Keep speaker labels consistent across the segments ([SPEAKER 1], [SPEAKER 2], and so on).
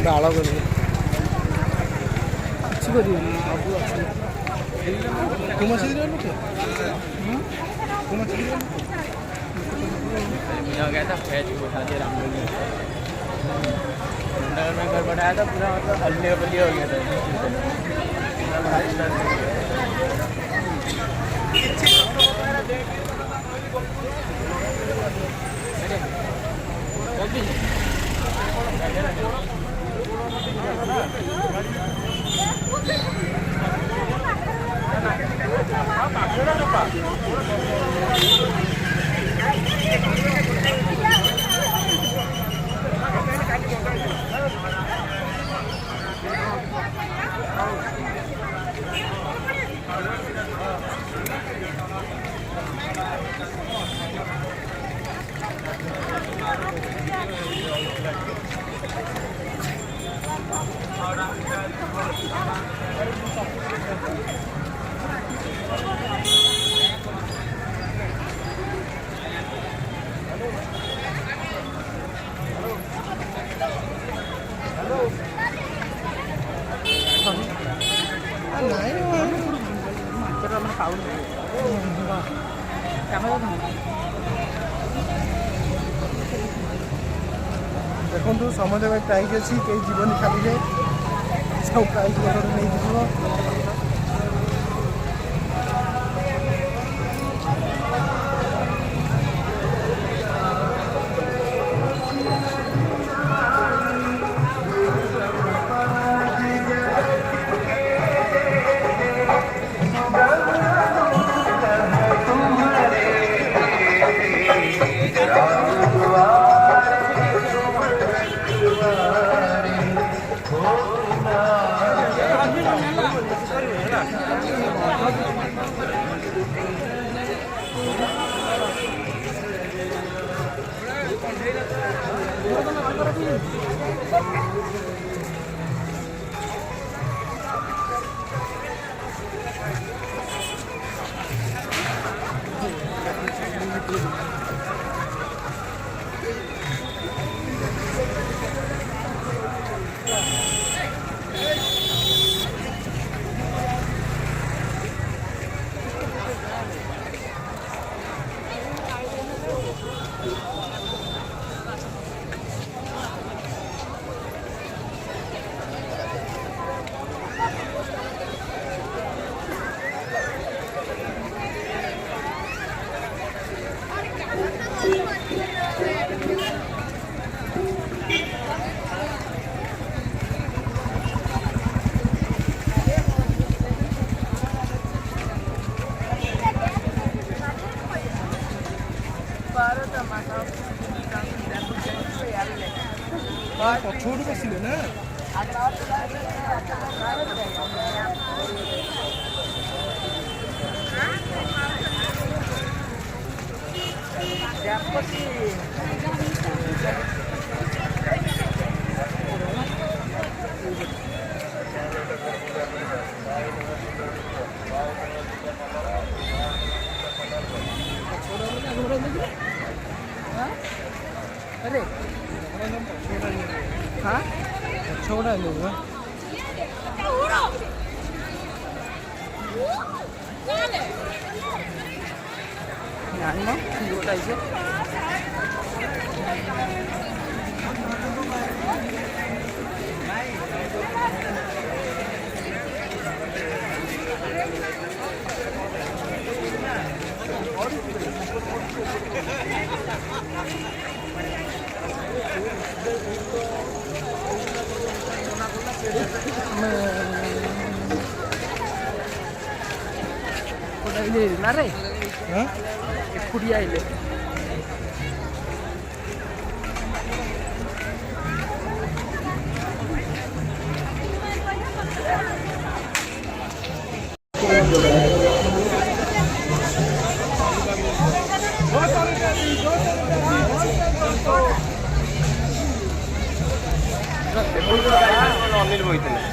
[SPEAKER 1] ଡାଳ କରିବେ କିଛି କରିବେନି ସବୁ ଅଛି गया था फैज को उठा दिया रामगढ़ में घर बनाया था पूरा मतलब हल्ले बल्ले हो गया था देखो समझ प्राइज अच्छी कई जीवन खाली सब प्राइज नहीं जीव छोड़ बसिले ना अरे हाँ छोड़ा लोग ना रे कुड़िया अनिल बोलते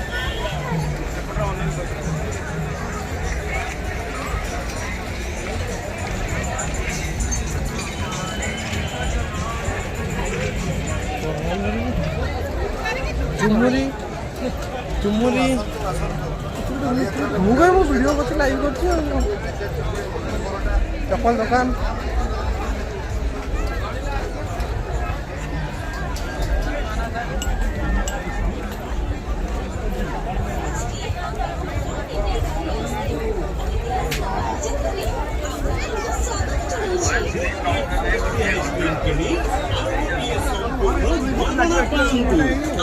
[SPEAKER 1] ଚୁମୁରି ଚୁମୁରି ମୁଁ କାହିଁ ମୋ ଭିଡ଼ିଓ କରୁଛି ଲାଇଭ୍ କରୁଛି ଆଉ ଚପଲ ଦୋକାନ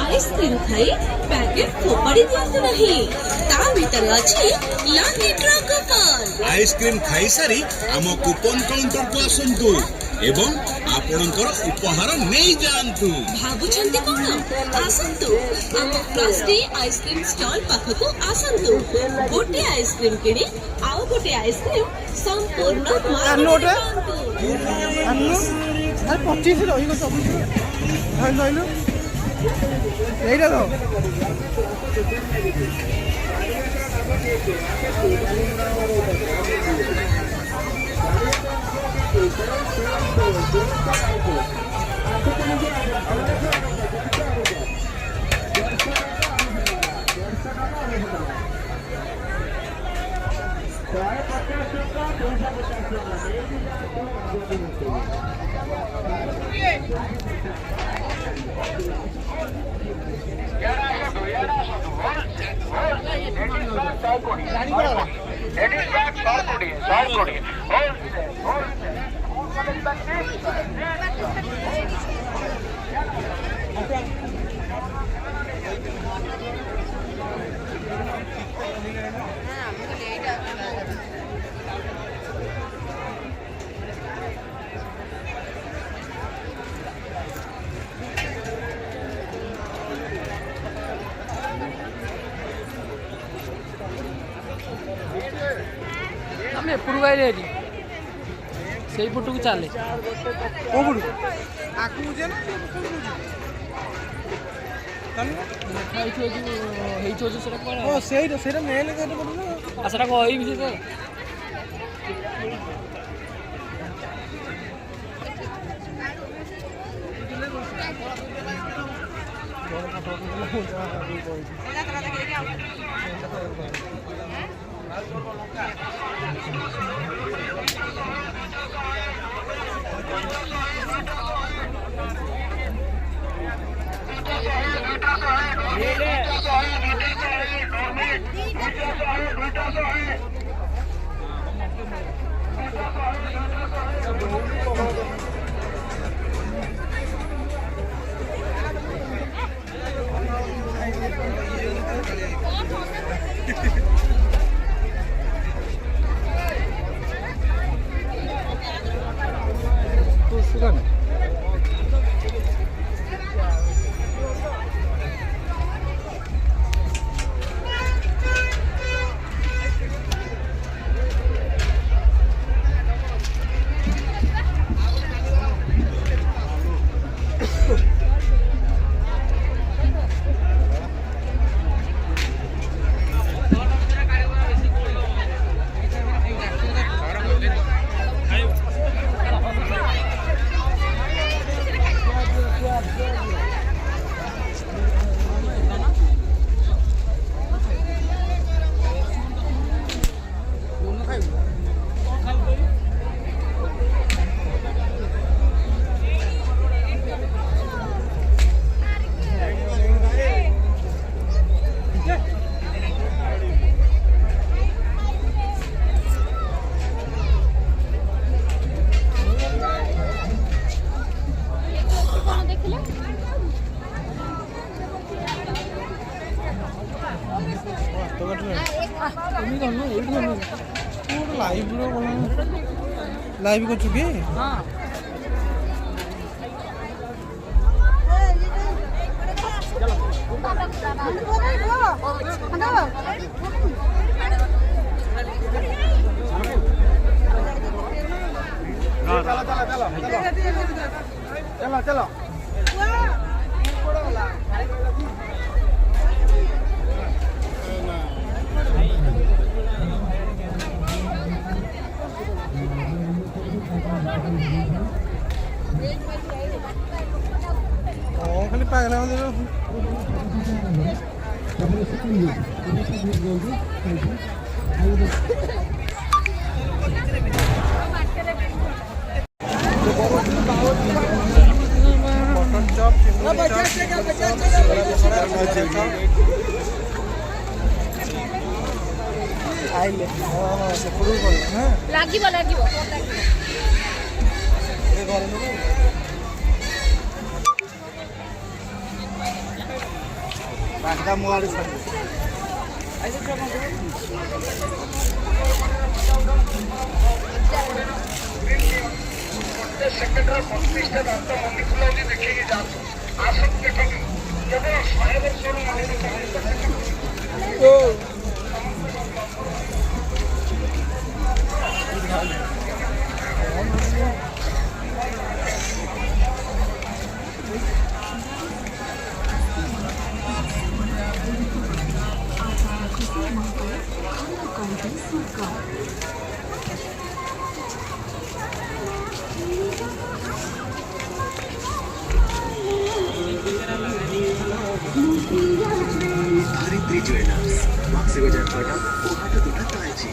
[SPEAKER 2] आइसक्रीम खाई पैकेट फोपाड़ी दियंतु नहीं ता भीतर अछि लकी ड्रॉ कूपन
[SPEAKER 3] आइसक्रीम खाई सारी आम कूपन काउंटर को आसंतु एवं आपणकर उपहार नहीं जानतु
[SPEAKER 2] भाबुछंती कोन आसंतु आम प्लास्टी आइसक्रीम स्टॉल पाखको आसंतु गोटे आइसक्रीम किनी आउ गोटे आइसक्रीम संपूर्ण
[SPEAKER 1] नोटे अन्नु अरे 25 रही गो सब धइलु एइटा तो
[SPEAKER 4] ଆମେ ଏପଟକୁ ଆଇଲେ ଏଠି ସେଇ ପଟକୁ ଚାଲେ
[SPEAKER 1] କୋଉଠୁ ଆକୁ ଯେ ନା
[SPEAKER 4] ହେଇଥିବ ଯେ ସେଟା କଣ
[SPEAKER 1] ଓ ସେଇଟା ମେନ୍ ଗେଟ୍ ପଡୁନ
[SPEAKER 4] ଆଉ ସେଟା କହିବି ସେ
[SPEAKER 1] लाइव कर चुकी
[SPEAKER 4] हाँ
[SPEAKER 1] चलो चलो खाली पागल ମଟନ୍ ଚପ୍, ଚିଙ୍ଗୁଡ଼ି ଚପ୍, ଆଇଲେ ହଁ ସେପଟକୁ ଗଲେ ନା
[SPEAKER 5] ଲାଗିବ
[SPEAKER 1] ଏ ଘର ଲୋକ ବାଗା ମୋ ଆଡ଼େ ଛାଡ଼ି
[SPEAKER 6] ସେକେଣ୍ଡର 32ଟା ଦାନ୍ତ ମଣ୍ଡି ଫୁଲାଉଛି ଦେଖିକି ଯାଆନ୍ତୁ। ଆସନ୍ତୁ ଦେଖନ୍ତୁ କେବଳ 100 ବର୍ଷର
[SPEAKER 7] ଧରିତ୍ରୀ ଜୁଏଲର୍ସ ବକ୍ସି ବଜାର କଟକ ଓ ହାଟ ଦୁଟା ତଳେଛି।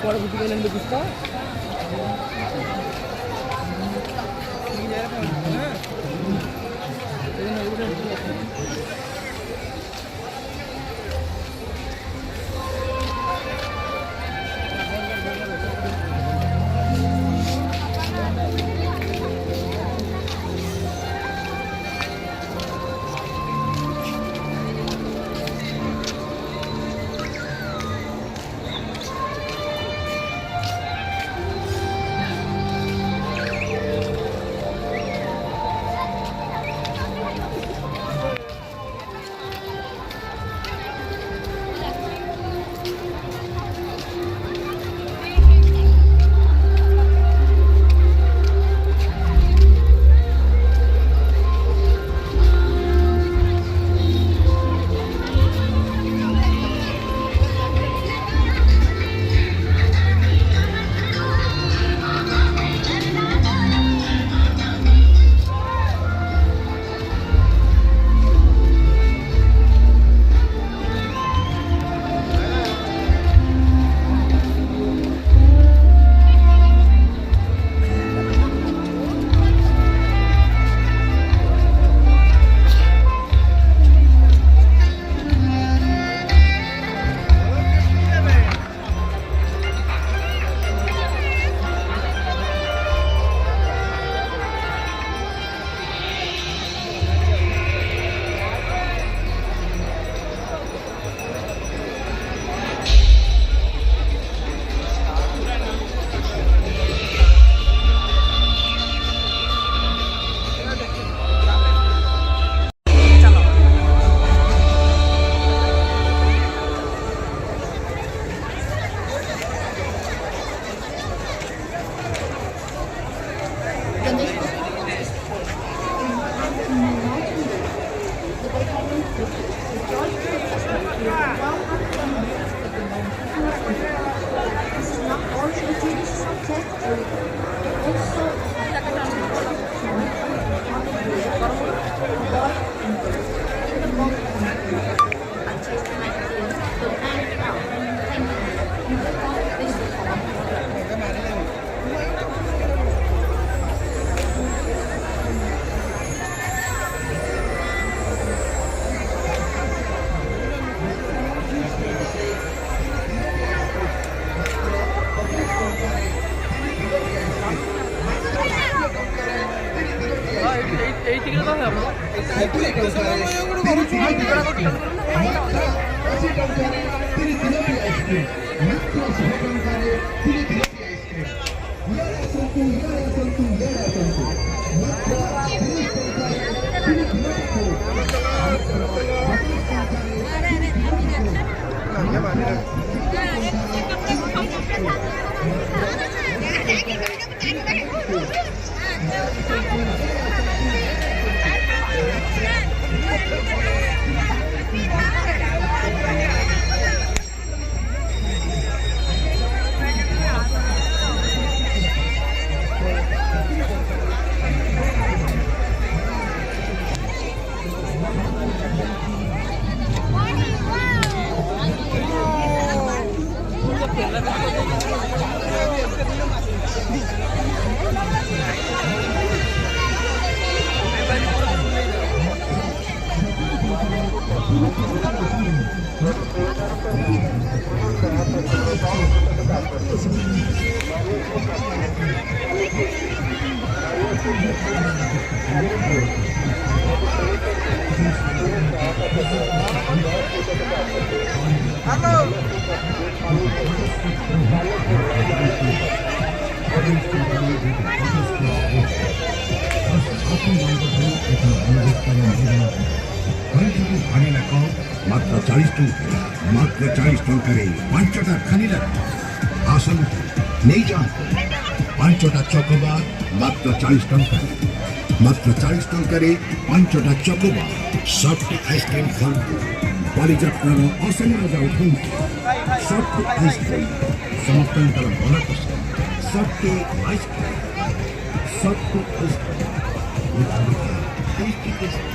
[SPEAKER 4] କୁଆଡ଼େ ବୁଝି ଗଲେଣି ଦେଖିଛୁ ତ? এইদিকে তো হবে
[SPEAKER 1] ଏଇଠି 100 ଟଙ୍କା କରୁଛୁ।
[SPEAKER 5] मात्र 40 टଙ୍କା मात्र 40 ଟଙ୍କାରେ 5ଟା ଖାଲି ଆସନ୍ତୁ ନେଇଯାଆନ୍ତୁ 5ଟା ଚକୋବାର ମାତ୍ର 40 ଟଙ୍କାରେ ମାତ୍ର 40 ଟଙ୍କାରେ 5ଟା ଚକୋବାର ସଫ୍ଟ ଆଇସ୍କ୍ରିମ୍ ଖାଆନ୍ତୁ ବାଲିଯାତ୍ରାର ଅସଲି ମଜା ଉଠାନ୍ତୁ ସଫ୍ଟ ଆଇସ୍କ୍ରିମ୍ ସମସ୍ତଙ୍କର ଭଲ ପସନ୍ଦ soft ice cream soft ice cream tasty tasty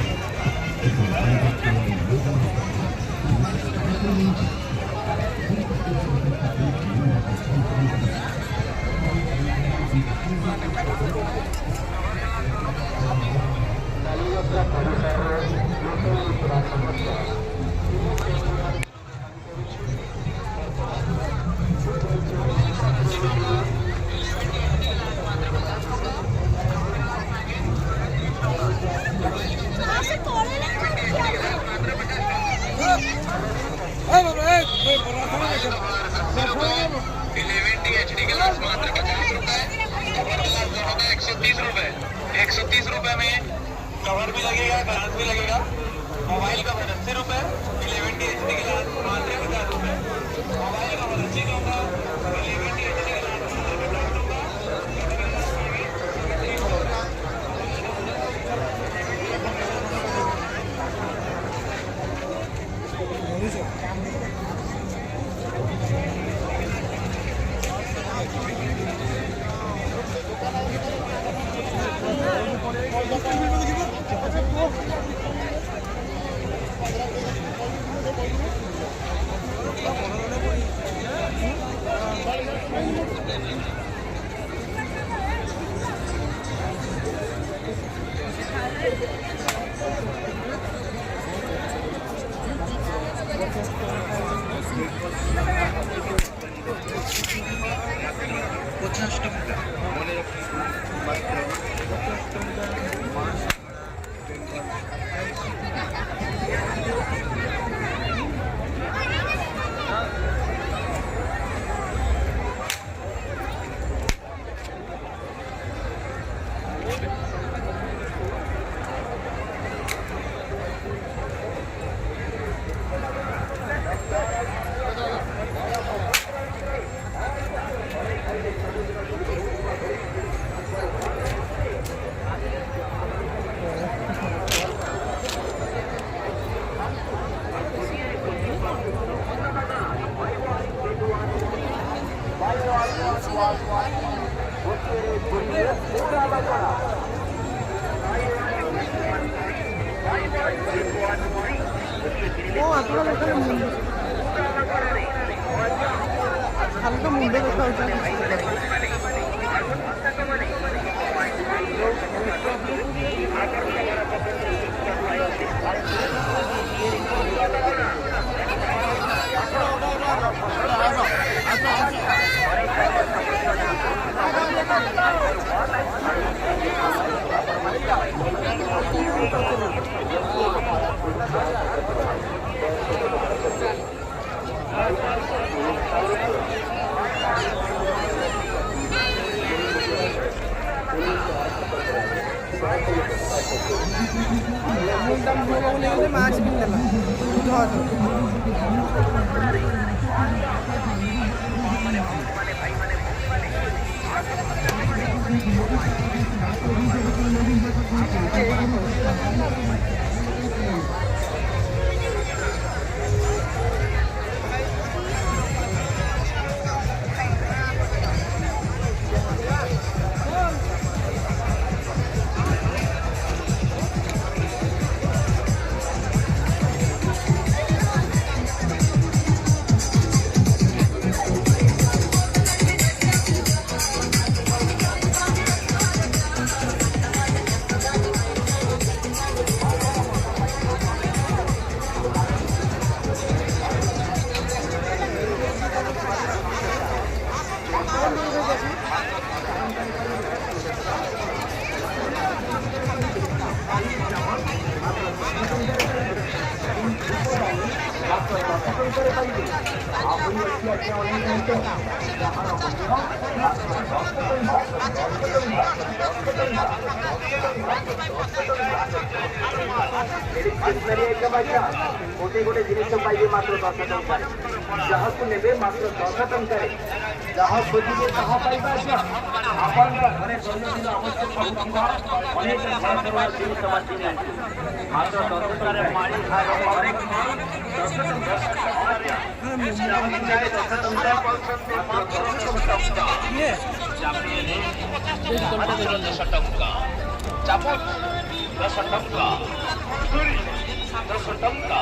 [SPEAKER 6] HD गिलास मात्र 50 रुपए, कवर गिलास जो होगा 130 रुपए। 130 रुपए में कवर भी लगेगा, ग्लास भी लगेगा। मोबाइल कवर 80 रुपए, 11 एचडी गिलास मात्र 50 रुपए। मोबाइल कवर 80 होगा, 11 एचडी गिलास मात्र 50 रुपए।
[SPEAKER 1] হালকা মুন্ডে দেখা হচ্ছে মাছ কিনলাম
[SPEAKER 6] गोटे गोटे जिनिस पाइबे मात्र 10 टंकार जहाँ को नेबे मात्र 10 टंकार जहाँ खोजिबे ताहा पाइबे आपण घरे दैनंदिन आवश्यक होता अनेक घरर जिनिस बाकी मात्र 10 टंकार पानी खाए अनेक 10 टंकार चापट 10 टंका 10 टंका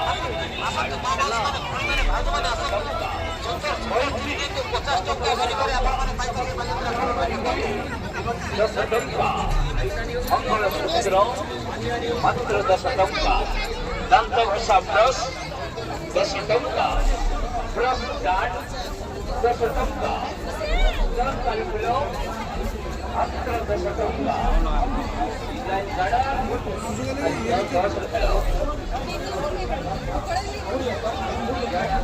[SPEAKER 6] 10 टंका मंगलसूत्र मात्र 10 टंका दांत घसा ब्रश 10 टंका ब्रश कार्ड 10 टंका कैलकुलो मात्र 10 टंका डिजाइन गाड़ा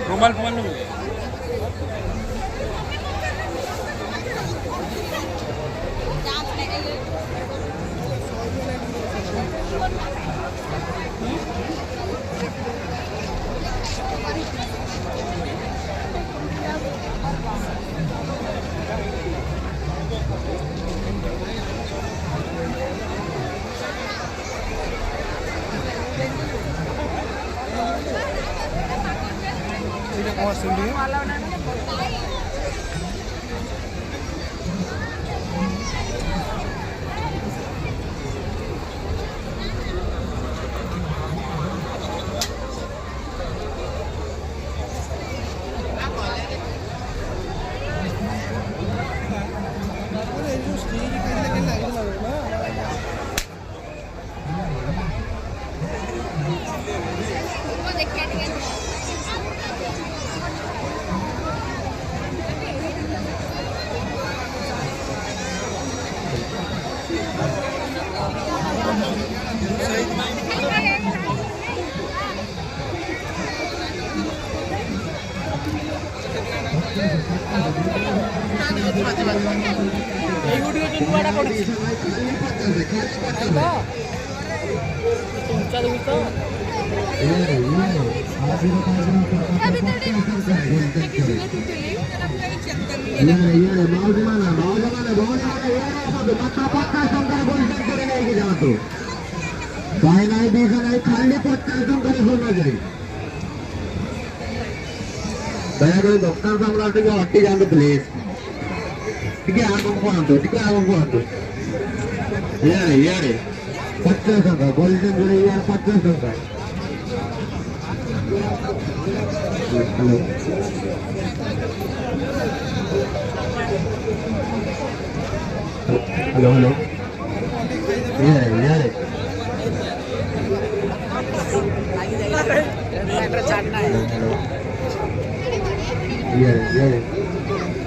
[SPEAKER 4] रुमाल फुमाल नहीं
[SPEAKER 1] कौन सुन रही है
[SPEAKER 5] दयाकोरी डॉक्टर सामने टिके हटी जाते प्लीज टिके आगो कहतु टिके आगो कहतु इे 50 टका गोल्डन जोड़े यार 50 टका हेलो हेलो इे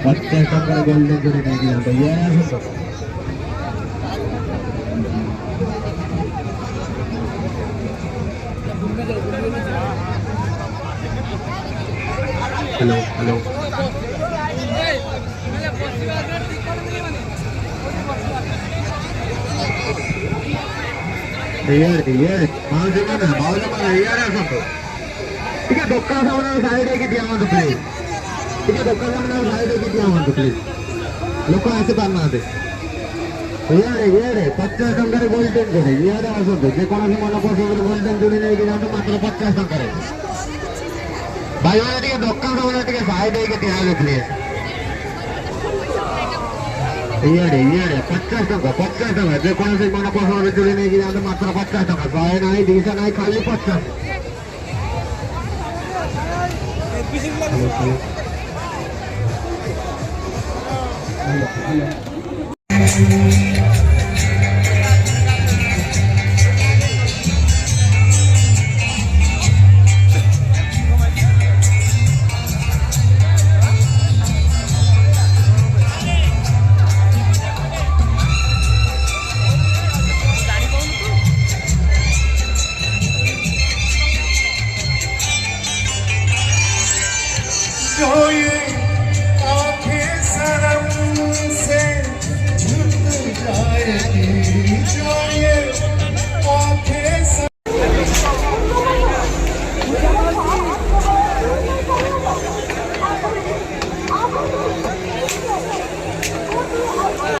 [SPEAKER 5] 50 टका गोल्डन जोड़े नहीं जाता यार हेलो हेलो ठीक है दुकान सामने साइड है दिया प्लीज ठीक है दुकान सामने साइड है दिया प्लीज लोक ऐसे पाना दे ये 50 टंका गोल्डन जोड़ी ये आसतु जेकोसी मन पसंद गोल्डन जोड़ी नहीं जातु मात्र 50 टंका भाई मैंने दुकान सामने साइड है दिया प्लीज ये 50 टंका जेकोसी मन पसंद जोड़ी नहीं जातु मात्र 50 टंका 100 नहीं 200 नहीं खाली 50 हेलो
[SPEAKER 8] जो ये आंखें शर्म से झुक जाएगी